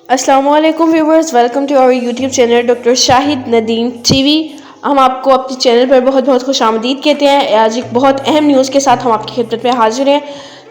अस्सलाम वालेकुम viewers, welcome to our YouTube channel doctor Shahid Nadeem TV. हम आपको अपने चैनल पर बहुत बहुत खुशामदीद कहते हैं। आज एक बहुत अहम न्यूज़ के साथ हम आपकी खिदमत में हाजिर हैं।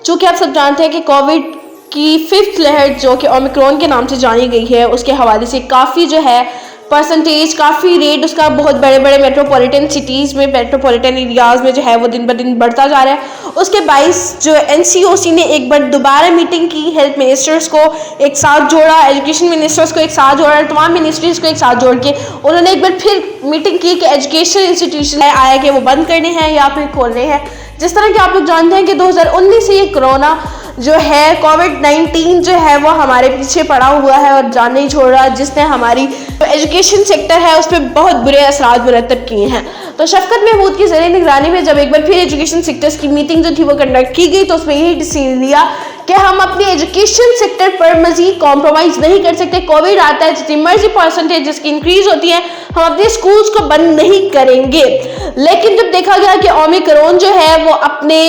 चूँकि आप सब जानते हैं कि कोविड की 5th लहर जो कि ओमिक्रॉन के नाम से जानी गई है, उसके हवाले से काफ़ी जो है परसेंटेज, काफ़ी रेट उसका बहुत बड़े बड़े मेट्रोपॉलिटन सिटीज़ में, मेट्रोपॉलिटन एरियाज़ में जो है वो दिन ब दिन बढ़ता जा रहा है। उसके बाइस जो NCOC ने एक बार दोबारा मीटिंग की, हेल्थ मिनिस्टर्स को एक साथ जोड़ा, एजुकेशन मिनिस्टर्स को एक साथ जोड़ा, तमाम मिनिस्ट्रीज़ को एक साथ जोड़ के उन्होंने एक बार फिर मीटिंग की कि एजुकेशन इंस्टीट्यूशन आया कि वो बंद करने हैं या फिर खोलने हैं। जिस तरह कि आप लोग जानते हैं कि 2019 से ये कोरोना जो है कोविड-19 जो है वो हमारे पीछे पड़ा हुआ है और जान नहीं छोड़ रहा, जिसने हमारी जो एजुकेशन सेक्टर है उस पर बहुत बुरे असरात मुरतब किए हैं। तो शफकत महमूद की ज़ेर निगरानी में जब एक बार फिर एजुकेशन सेक्टर्स की मीटिंग जो थी वो कंडक्ट की गई, तो उसमें यही डिसीजन लिया कि हम अपने एजुकेशन सेक्टर पर मजीद कॉम्प्रोमाइज़ नहीं कर सकते। कोविड आता है, जितनी मर्जी परसेंटेज जिसकी इंक्रीज होती है, हम अपने स्कूल्स को बंद नहीं करेंगे। लेकिन जब देखा गया कि ओमिक्रॉन जो है वो अपने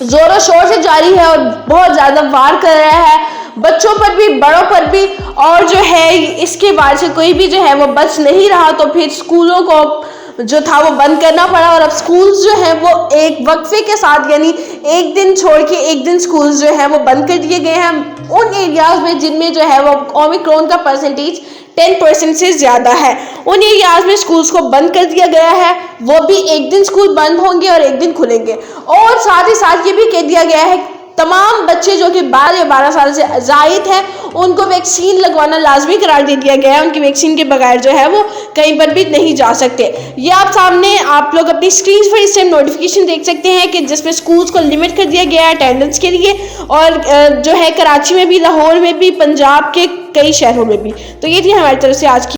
जोरों शोर से जारी है और बहुत ज़्यादा वार कर रहा है बच्चों पर भी, बड़ों पर भी, और जो है इसके वार से कोई भी जो है वो बच नहीं रहा, तो फिर स्कूलों को जो था वो बंद करना पड़ा। और अब स्कूल्स जो हैं वो एक वक्फे के साथ, यानी एक दिन छोड़ के एक दिन स्कूल्स जो हैं वो बंद कर दिए गए हैं उन एरियाज़ में जिनमें जो है वो ओमिक्रॉन का परसेंटेज 10% से ज़्यादा है। उन एरियाज़ में स्कूल्स को बंद कर दिया गया है, वो भी एक दिन स्कूल बंद होंगे और एक दिन खुलेंगे। और साथ ही साथ ये भी कह दिया गया है तमाम बच्चे जो कि 12 या 12 साल से ज़ायद हैं उनको वैक्सीन लगवाना लाजमी करार दे दिया गया है। उनकी वैक्सीन के बगैर जो है वो कहीं पर भी नहीं जा सकते। ये आप सामने आप लोग अपनी स्क्रीन पर इस टाइम नोटिफिकेशन देख सकते हैं कि जिसमें स्कूल्स को लिमिट कर दिया गया है अटेंडेंस के लिए, और जो है कराची में भी, लाहौर में भी, पंजाब के कई शहरों में भी। तो ये थी हमारी तरफ से आज की